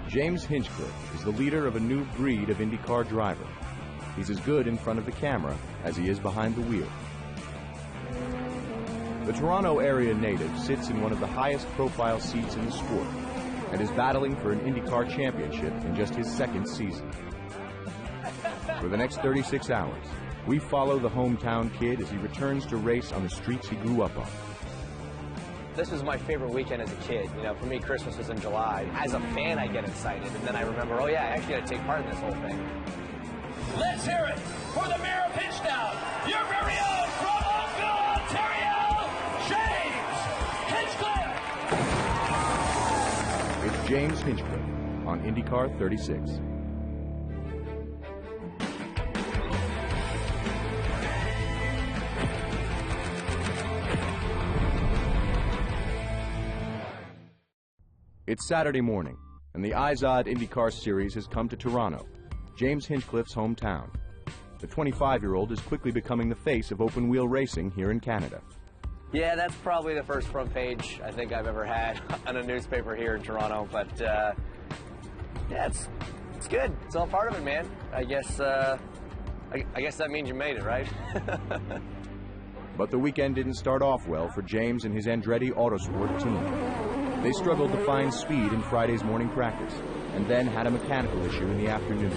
James Hinchcliffe is the leader of a new breed of IndyCar driver. He's as good in front of the camera as he is behind the wheel. The Toronto area native sits in one of the highest profile seats in the sport and is battling for an IndyCar championship in just his second season. For the next 36 hours, we follow the hometown kid as he returns to race on the streets he grew up on. This was my favorite weekend as a kid. You know, for me, Christmas was in July. As a fan, I get excited, and then I remember, oh yeah, I actually got to take part in this whole thing. Let's hear it for the mayor of Hinchtown, your very own from Oakville, Ontario, James Hinchcliffe! It's James Hinchcliffe on IndyCar 36. It's Saturday morning, and the IZOD IndyCar Series has come to Toronto, James Hinchcliffe's hometown. The 25-year-old is quickly becoming the face of open-wheel racing here in Canada. Yeah, that's probably the first front page I think I've ever had on a newspaper here in Toronto, but yeah, it's good. It's all part of it, man. I guess I guess that means you made it, right? But the weekend didn't start off well for James and his Andretti Autosport team. They struggled to find speed in Friday's morning practice, and then had a mechanical issue in the afternoon,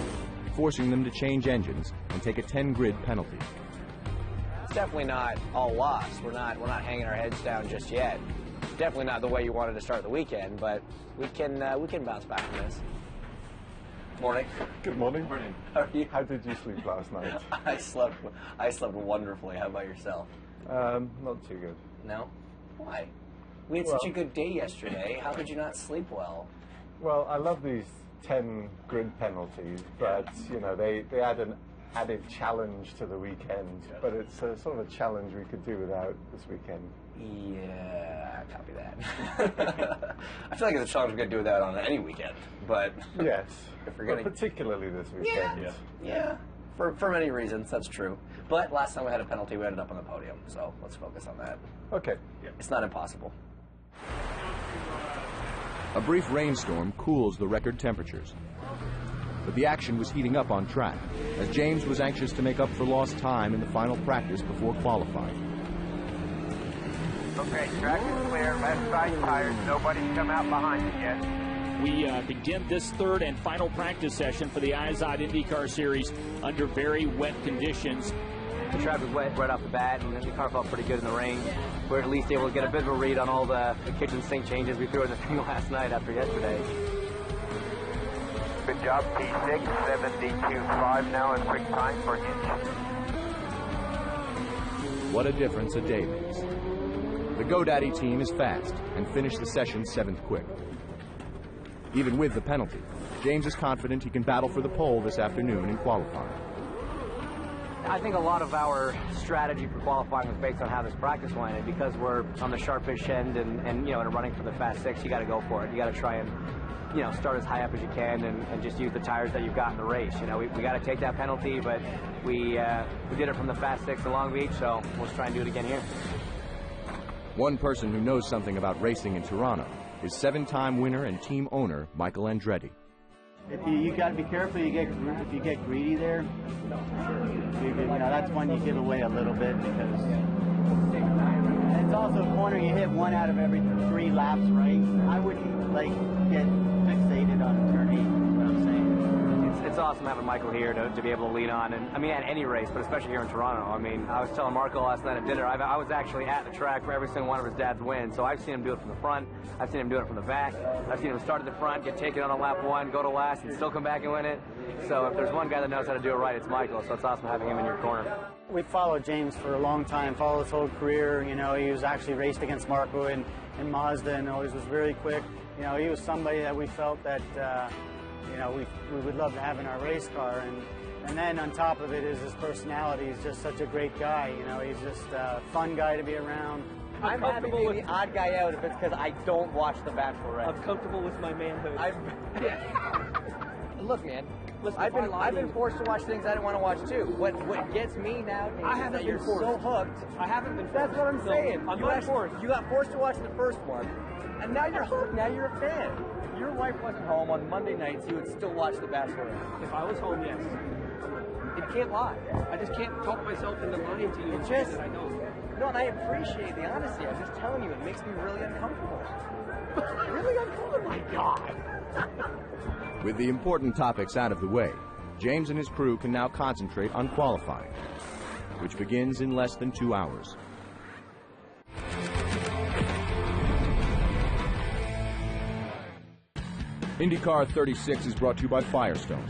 forcing them to change engines and take a 10-grid penalty. It's definitely not all lost. We're not hanging our heads down just yet. Definitely not the way you wanted to start the weekend, but we can bounce back from this. Morning. Good morning. Morning. How are you? How did you sleep last night? I slept wonderfully. How about yourself? Not too good. No? Why? We had such a good day yesterday. How could you not sleep well? Well, I love these 10 grid penalties, but you know they add an added challenge to the weekend. But it's sort of a challenge we could do without this weekend. Yeah, I copy that. I feel like it's a challenge we could do without on any weekend, but yes, if we're gonna, particularly this weekend. Yeah. For many reasons, that's true. But last time we had a penalty, we ended up on the podium, so let's focus on that. Okay. It's not impossible. A brief rainstorm cools the record temperatures. But the action was heating up on track, as James was anxious to make up for lost time in the final practice before qualifying. Okay, track is clear, left side tires, nobody's come out behind it yet. We begin this third and final practice session for the IZOD IndyCar Series under very wet conditions. The track was wet right off the bat, and the car felt pretty good in the rain. We were at least able to get a bit of a read on all the kitchen sink changes we threw in the thing last night after yesterday. Good job, P6, 72.5 now, a quick time for Hinch. What a difference a day makes. The GoDaddy team is fast and finished the session 7th quick. Even with the penalty, James is confident he can battle for the pole this afternoon in qualifying. I think a lot of our strategy for qualifying was based on how this practice went, and because we're on the sharpish end and you know, and running for the fast six, you got to go for it. You got to try and, you know, start as high up as you can and just use the tires that you've got in the race. You know, we got to take that penalty, but we did it from the fast six in Long Beach, so let's try and do it again here. One person who knows something about racing in Toronto is 7-time winner and team owner Michael Andretti. You got to be careful. If you get greedy there, you know, that's when you give away a little bit, because it's also a corner you hit 1 out of every 3 laps, right? I wouldn't like get fixated on turn 8. You know what I'm saying? It's awesome having Michael here to be able to lean on, and I mean at any race, but especially here in Toronto. I mean, I was telling Marco last night at dinner, I was actually at the track for every single one of his dad's wins, so I've seen him do it from the front, I've seen him do it from the back, I've seen him start at the front, get taken on lap 1, go to last, and still come back and win it. So if there's one guy that knows how to do it right, it's Michael, so it's awesome having him in your corner. We followed James for a long time, followed his whole career. You know, he was actually raced against Marco in Mazda and always was very quick. You know, he was somebody that we felt that you know, we would love to have in our race car, and then on top of it is his personality. He's just such a great guy. You know, he's just a fun guy to be around. I'm happy to be the odd guy out if it's because I don't watch The Bachelorette. I'm comfortable with my manhood. Look, man. I've been forced to watch things I didn't want to watch too. What gets me nowadays is that you're so hooked. I haven't been forced. That's what I'm saying. I'm not forced. You got forced to watch the first one, and now you're hooked. Now you're a fan. Your wife wasn't home on Monday nights, you would still watch The Bachelorette. If I was home, yes. You can't lie. I just can't talk myself into lying to you and say that I don't. No, and I appreciate the honesty. I'm just telling you, it makes me really uncomfortable. Really uncomfortable. My God. With the important topics out of the way, James and his crew can now concentrate on qualifying, which begins in less than 2 hours. IndyCar 36 is brought to you by Firestone,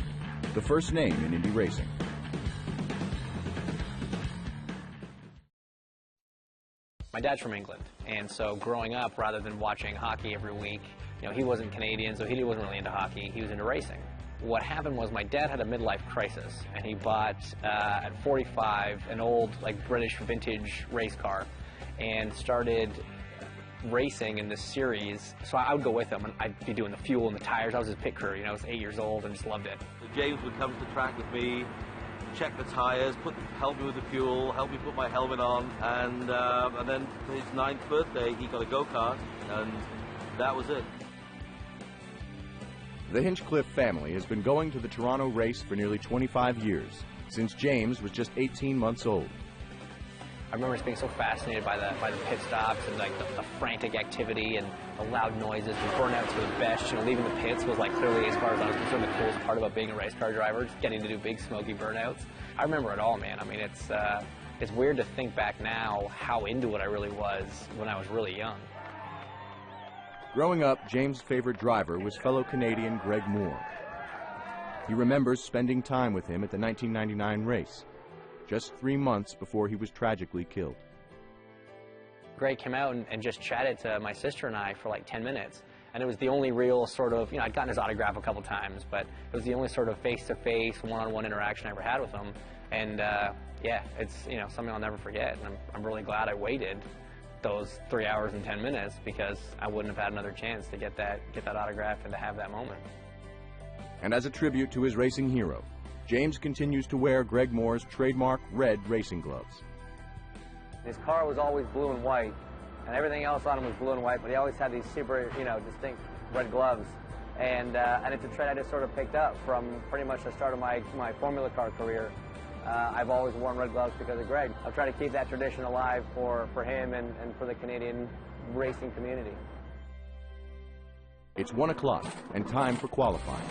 the first name in Indy racing. My dad's from England, and so growing up, rather than watching hockey every week, you know, he wasn't Canadian, so he wasn't really into hockey. He was into racing. What happened was my dad had a midlife crisis, and he bought, at 45, an old, like, British vintage race car, and started racing in this series. So I would go with him, and I'd be doing the fuel and the tires. I was his pit crew, you know, I was 8 years old and just loved it. James would come to the track with me, check the tires, help me with the fuel, help me put my helmet on, and then for his 9th birthday, he got a go-kart, and that was it. The Hinchcliffe family has been going to the Toronto race for nearly 25 years, since James was just 18 months old. I remember just being so fascinated by the pit stops and like the frantic activity and the loud noises and burnouts were the best. You know, leaving the pits was like clearly, as far as I was concerned, the coolest part about being a race car driver, just getting to do big smoky burnouts. I remember it all, man. I mean, it's weird to think back now how into it I really was when I was really young. Growing up, James' favorite driver was fellow Canadian Greg Moore. He remembers spending time with him at the 1999 race, just 3 months before he was tragically killed. Greg came out and just chatted to my sister and I for like 10 minutes. And it was the only real sort of, you know, I'd gotten his autograph a couple times, but it was the only sort of face-to-face, one-on-one interaction I ever had with him. And yeah, it's, you know, something I'll never forget. And I'm really glad I waited those 3 hours and 10 minutes because I wouldn't have had another chance to get that autograph and to have that moment. And as a tribute to his racing hero, James continues to wear Greg Moore's trademark red racing gloves. His car was always blue and white, and everything else on him was blue and white, but he always had these super, you know, distinct red gloves. And it's a trend I just sort of picked up from pretty much the start of my Formula car career. I've always worn red gloves because of Greg. I'll try to keep that tradition alive for him and for the Canadian racing community. It's 1 o'clock and time for qualifying.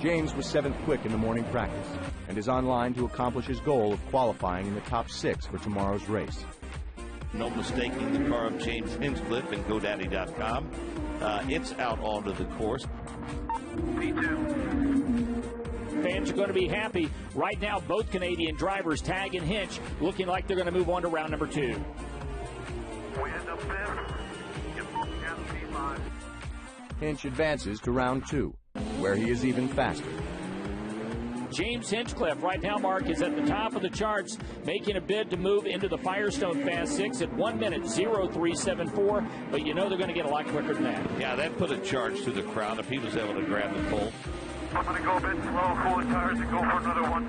James was 7th quick in the morning practice and is on line to accomplish his goal of qualifying in the top 6 for tomorrow's race. No mistaking the car of James Hinchcliffe and GoDaddy.com. It's out onto the course. Fans are going to be happy. Right now, both Canadian drivers, Tag and Hinch, looking like they're going to move on to round number 2. We end up there. Hinch advances to round 2, where he is even faster. James Hinchcliffe right now, Mark, is at the top of the charts, making a bid to move into the Firestone Fast 6 at 1:03.74, but you know they're going to get a lot quicker than that. Yeah, that put a charge to the crowd if he was able to grab the pole. I'm going to go a bit slow, cool the tires, and go for another one.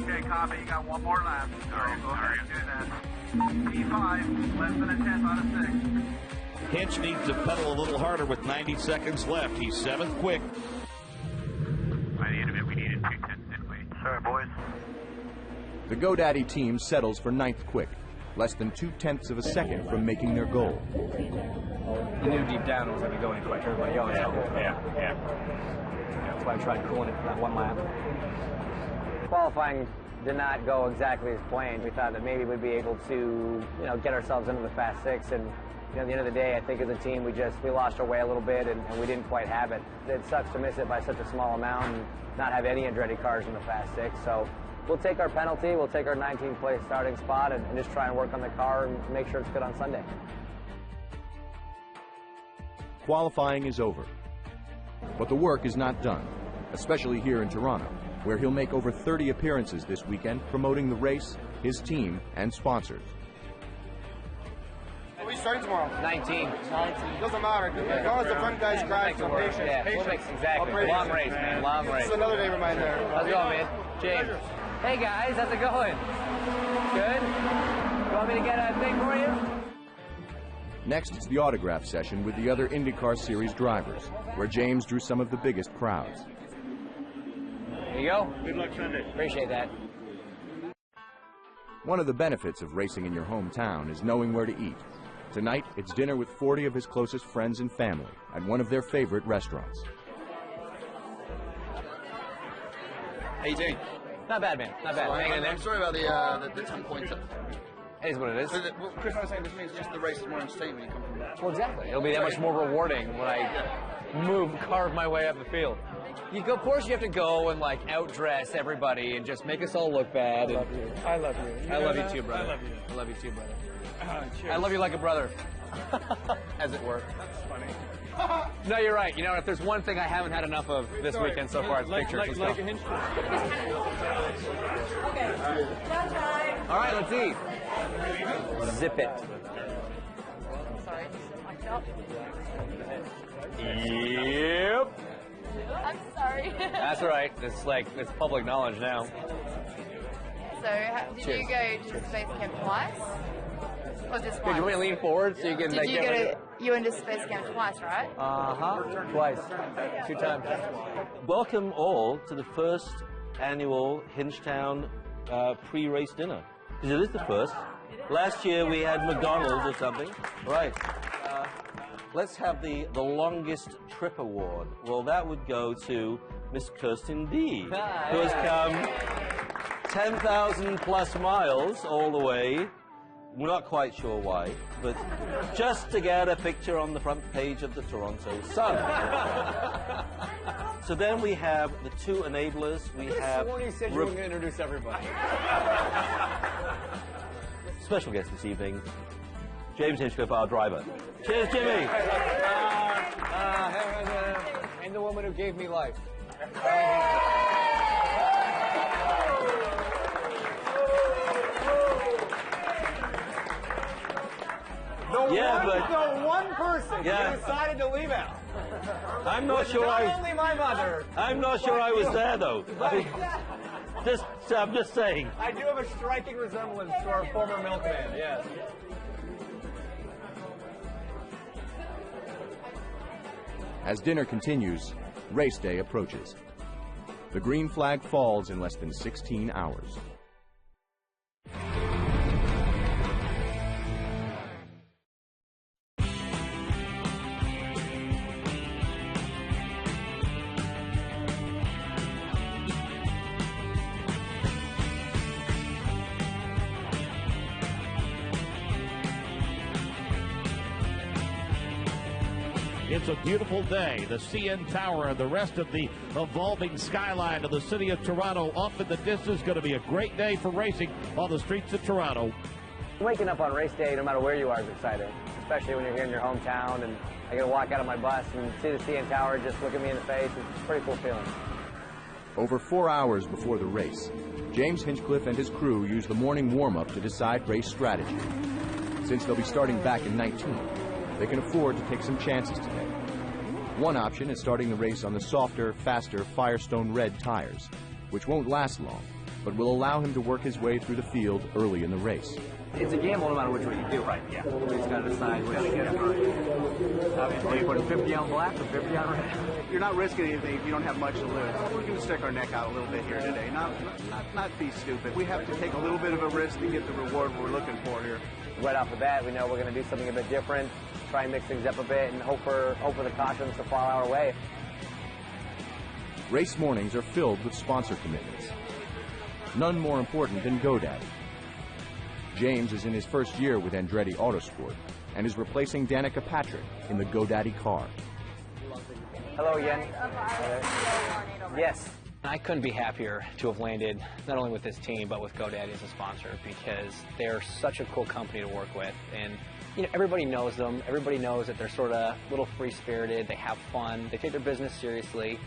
Okay, copy. You got one more lap. All right, go ahead and do that. P5, less than a 10th out of 6. Hinch needs to pedal a little harder with 90 seconds left. He's 7th quick. By the end of it, we needed 2 tenths, didn't we? Sorry, boys. The GoDaddy team settles for 9th quick, less than 2/10 of a second from making their goal. You knew deep down it was going to be going quicker, but you always know. Yeah. That's why I tried cooling it for that one lap. Qualifying did not go exactly as planned. We thought that maybe we'd be able to, you know, get ourselves into the Fast 6, and you know, at the end of the day, I think as a team, we lost our way a little bit, and we didn't quite have it. It sucks to miss it by such a small amount and not have any Andretti cars in the Fast 6. So we'll take our penalty, we'll take our 19th place starting spot, and just try and work on the car and make sure it's good on Sunday. Qualifying is over, but the work is not done, especially here in Toronto, where he'll make over 30 appearances this weekend promoting the race, his team, and sponsors. We starting tomorrow? 19. 19. Doesn't matter. As long as the front guys grind some patience. Yeah, Patience. exactly. Long race, man. Long race. This is another day reminder. How's it going, man? James. Hey, guys. How's it going? Good? You want me to get a thing for you? Next, it's the autograph session with the other IndyCar Series drivers, where James drew some of the biggest crowds. There you go. Good luck Sunday. Appreciate that. One of the benefits of racing in your hometown is knowing where to eat. Tonight, it's dinner with 40 of his closest friends and family at one of their favorite restaurants. How you doing? Not bad, man. Not bad. Hanging in there. I'm sorry about the 10 points. It is what it is. Well, Chris, I was saying this means just the race is more entertaining when you come from that. Well, exactly. It'll be that much more rewarding when I carve my way up the field. Of course, you have to go and like outdress everybody and just make us all look bad. I love you. I love you. I love you too, brother. I love you. I love you too, brother. Cheers. I love you like a brother, as it were. That's funny. No, you're right. You know, if there's one thing I haven't had enough of this weekend so far, it's pictures. Let's like go. a Hinchcliffe. All right, let's eat. Zip it. Sorry, locked up. Yep. I'm sorry. That's all right. It's public knowledge now. So, did you go to Space Camp twice? Or just Did once? you want to lean forward so you can Did you go to, you went to Space Camp twice, right? Twice. 2 times. Welcome all to the first annual Hinchtown pre-race dinner. Because it is the first. Last year we had McDonald's or something. Right. Let's have the longest trip award. Well, that would go to Miss Kirsten D, who has come 10,000 plus miles all the way. We're not quite sure why, but just to get a picture on the front page of the Toronto Sun. So then we have the 2 enablers. We have. You said you were going to introduce everybody. Special guest this evening, James Hinchcliffe, our driver. Cheers, Jimmy. And the woman who gave me life. The one person you decided to leave out. I'm not sure only my mother. I'm not sure I was there though. I'm just saying. I do have a striking resemblance to our former milkman, yes. As dinner continues, race day approaches. The green flag falls in less than 16 hours. It's a beautiful day. The CN Tower and the rest of the evolving skyline of the city of Toronto off in the distance. Going to be a great day for racing on the streets of Toronto. Waking up on race day, no matter where you are, is exciting, especially when you're here in your hometown and I get to walk out of my bus and see the CN Tower just look at me in the face. It's a pretty cool feeling. Over 4 hours before the race, James Hinchcliffe and his crew use the morning warm-up to decide race strategy. Since they'll be starting back in 19, they can afford to take some chances today. One option is starting the race on the softer, faster Firestone Red tires, which won't last long, but will allow him to work his way through the field early in the race. It's a gamble no matter which way you do, right? Yeah. You just got to decide what you get right. Obviously, you put 50 on black or 50 on red. You're not risking anything if you don't have much to lose. We're going to stick our neck out a little bit here today, not be stupid. We have to take a little bit of a risk to get the reward we're looking for here. Right off the bat, we know we're going to do something a bit different, try and mix things up a bit, and hope for the cautions to fall our way. Race mornings are filled with sponsor commitments. None more important than GoDaddy. James is in his first year with Andretti Autosport and is replacing Danica Patrick in the GoDaddy car. Hello again. Yes. I couldn't be happier to have landed not only with this team but with GoDaddy as a sponsor, because they're such a cool company to work with, and you know, everybody knows them. Everybody knows that they're sort of a little free-spirited. They have fun. They take their business seriously,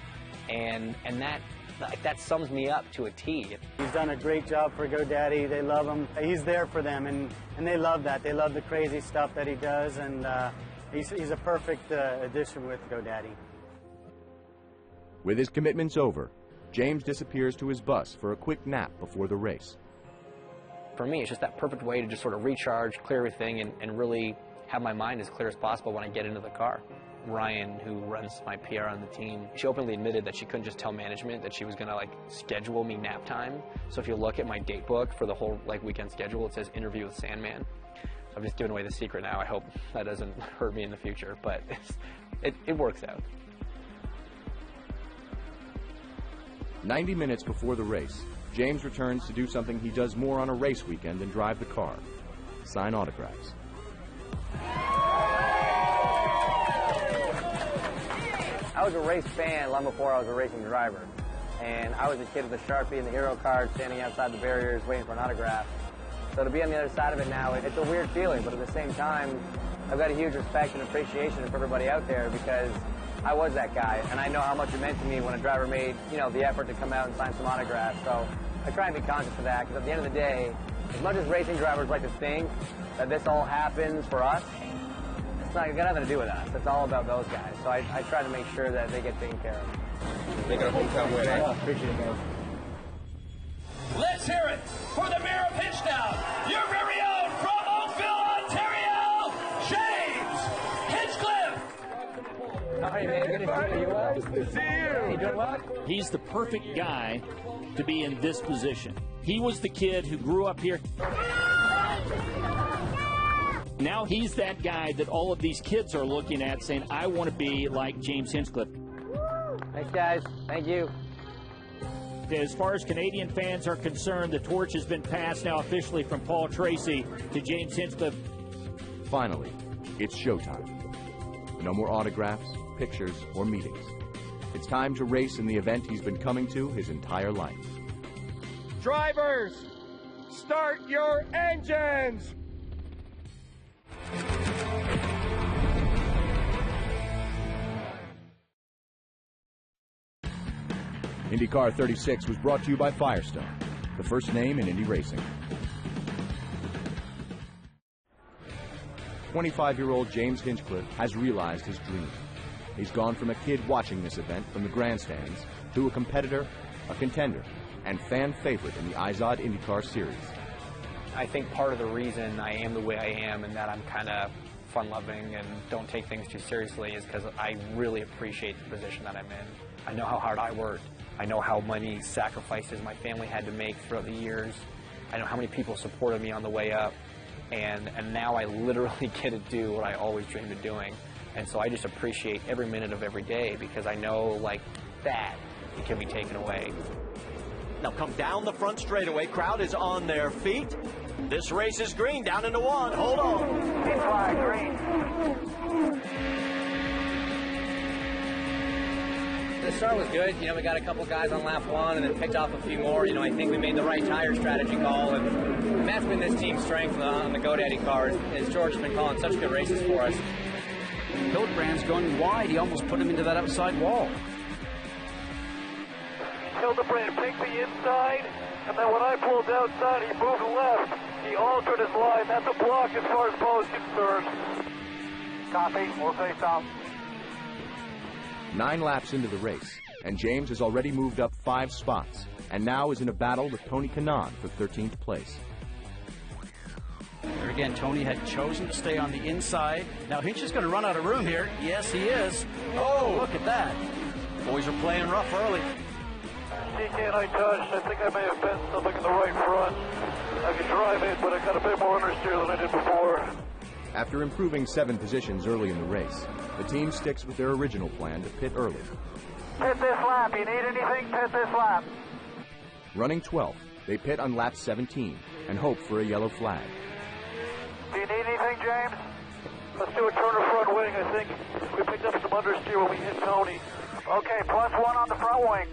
and that like, that sums me up to a T. He's done a great job for GoDaddy. They love him. He's there for them, and they love that. They love the crazy stuff that he does, and he's a perfect addition with GoDaddy. With his commitments over, James disappears to his bus for a quick nap before the race. For me, it's just that perfect way to just sort of recharge, clear everything, and really have my mind as clear as possible when I get into the car. Ryan, who runs my PR on the team, she openly admitted that she couldn't just tell management that she was going to like schedule me nap time. So if you look at my date book for the whole like weekend schedule, it says interview with Sandman. So I'm just giving away the secret now. I hope that doesn't hurt me in the future, but it works out. 90 minutes before the race, James returns to do something he does more on a race weekend than drive the car: sign autographs. I was a race fan long before I was a racing driver. And I was a kid with a Sharpie and the hero card standing outside the barriers waiting for an autograph. So to be on the other side of it now, it's a weird feeling, but at the same time, I've got a huge respect and appreciation for everybody out there because I was that guy, and I know how much it meant to me when a driver made, you know, the effort to come out and sign some autographs. So I try and be conscious of that, because at the end of the day, as much as racing drivers like to think that this all happens for us, it's not got nothing to do with us. It's all about those guys. So I try to make sure that they get taken care of. They got a hometown win, eh? Appreciate it, guys. Let's hear it for the mayor of Pitchdown, your very own from Oakville, Ontario, James Hinchcliffe. Hi, man. Good to see you. Well? Good to see you. You doing well? He's the perfect guy to be in this position. He was the kid who grew up here. Now he's that guy that all of these kids are looking at saying, I want to be like James Hinchcliffe. Thanks, guys. Thank you. As far as Canadian fans are concerned, the torch has been passed now officially from Paul Tracy to James Hinchcliffe. Finally, it's showtime. No more autographs, pictures, or meetings. It's time to race in the event he's been coming to his entire life. Drivers, start your engines! IndyCar 36 was brought to you by Firestone, the first name in Indy racing. 25-year-old James Hinchcliffe has realized his dream. He's gone from a kid watching this event from the grandstands to a competitor, a contender, and fan favorite in the IZOD IndyCar Series. I think part of the reason I am the way I am and that I'm kind of fun-loving and don't take things too seriously is because I really appreciate the position that I'm in. I know how hard I worked. I know how many sacrifices my family had to make throughout the years. I know how many people supported me on the way up. And now I literally get to do what I always dreamed of doing. And so I just appreciate every minute of every day because I know, like, that it can be taken away. Now come down the front straightaway. Crowd is on their feet. This race is green, down into one. Hold on. Green flag, green. The start was good. You know, we got a couple guys on lap one and then picked off a few more. You know, I think we made the right tire strategy call, and that's been this team's strength on the GoDaddy cars, is George has been calling such good races for us. Hildebrand's going wide. He almost put him into that outside wall. Hildebrand picked the inside, and then when I pulled outside, he moved left. He altered his line. That's a block as far as Paul is concerned. Copy. We'll say stop. 9 laps into the race, and James has already moved up 5 spots, and now is in a battle with Tony Kanaan for 13th place. There again, Tony had chosen to stay on the inside. Now Hinch is going to run out of room here. Yes, he is. Oh, look at that. Boys are playing rough early. She can't I touch. I think I may have bent something in the right front. I can drive it, but I got a bit more understeer than I did before. After improving 7 positions early in the race, the team sticks with their original plan to pit early. Pit this lap. You need anything? Pit this lap. Running 12th, they pit on lap 17 and hope for a yellow flag. Do you need anything, James? Let's do a Turner front wing. I think we picked up some understeer when we hit Tony. Okay, +1 on the front wing.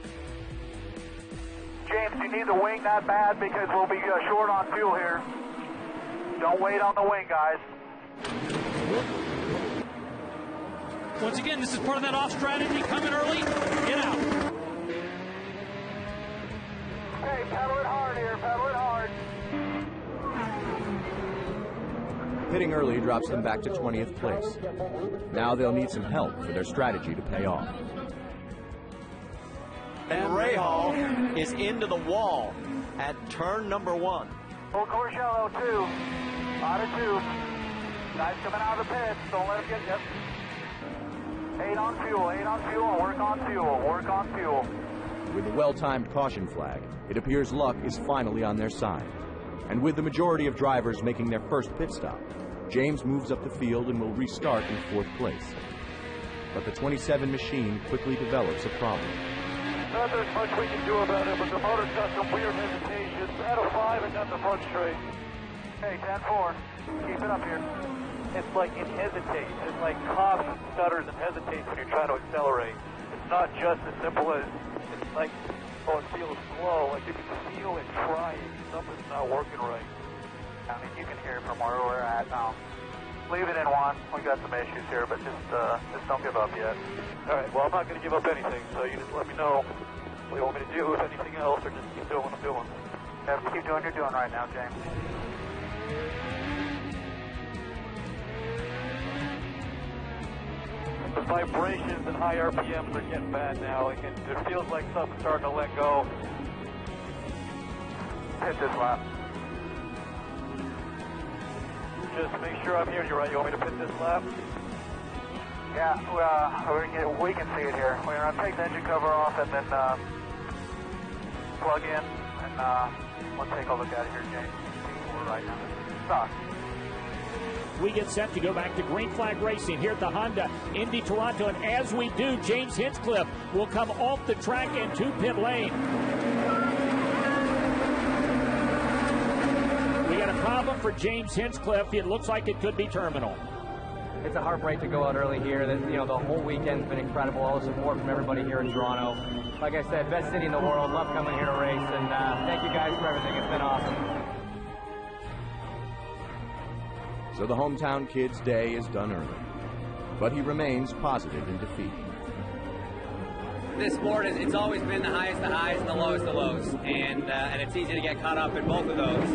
James, you need the wing that bad because we'll be short on fuel here. Don't wait on the wing, guys. Once again, this is part of that off strategy. Coming early, get out. Pitting early drops them back to 20th place. Now they'll need some help for their strategy to pay off. And Rahal is into the wall at turn number 1. Full course yellow, 2. Out of 2. Guys coming out of the pits. Don't let them get, yep. 8 on fuel, 8 on fuel. Work on fuel, work on fuel. With the well-timed caution flag, it appears luck is finally on their side. And with the majority of drivers making their first pit stop, James moves up the field and will restart in 4th place. But the 27 machine quickly develops a problem. Not there's much we can do about it, but the motor's got some weird hesitations. Out of 5 and down the front straight. Hey, 10-4. Keep it up here. It's like it hesitates. It like coughs and stutters and hesitates when you're trying to accelerate. It's not just as simple as, it's like, oh, it feels slow. Like you can feel it trying. Something's not working right. I mean, you can hear it from where we're at now. Leave it in 1. We got some issues here, but just don't give up yet. All right, well, I'm not going to give up anything, so you just let me know what you want me to do, if anything else, or just keep doing what I'm doing. Yeah, keep doing what you're doing right now, James. The vibrations and high RPMs are getting bad now. It feels like something's starting to let go. Hit this lap. Just make sure I'm hearing you right. You want me to pit this lap? Yeah, we can see it here. We're going to take the engine cover off and then plug in, and we'll take a look at it here, James. See where we're right now. Stop. We get set to go back to green flag racing here at the Honda Indy Toronto, and as we do, James Hinchcliffe will come off the track into pit lane. We got a problem for James Hinchcliffe. It looks like it could be terminal. It's a heartbreak to go out early here. The whole weekend's been incredible. All the support from everybody here in Toronto. Like I said, best city in the world. Love coming here to race, and thank you guys for everything. It's been awesome. So the hometown kid's day is done early, but he remains positive in defeat. This sport, it's always been the highest highs and the lowest lows, and it's easy to get caught up in both of those.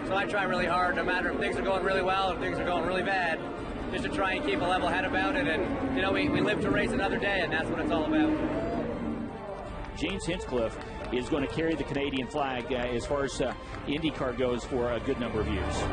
So I try really hard, no matter if things are going really well or if things are going really bad, just to try and keep a level head about it, and we live to race another day, and that's what it's all about. James Hinchcliffe is going to carry the Canadian flag as far as IndyCar goes for a good number of years.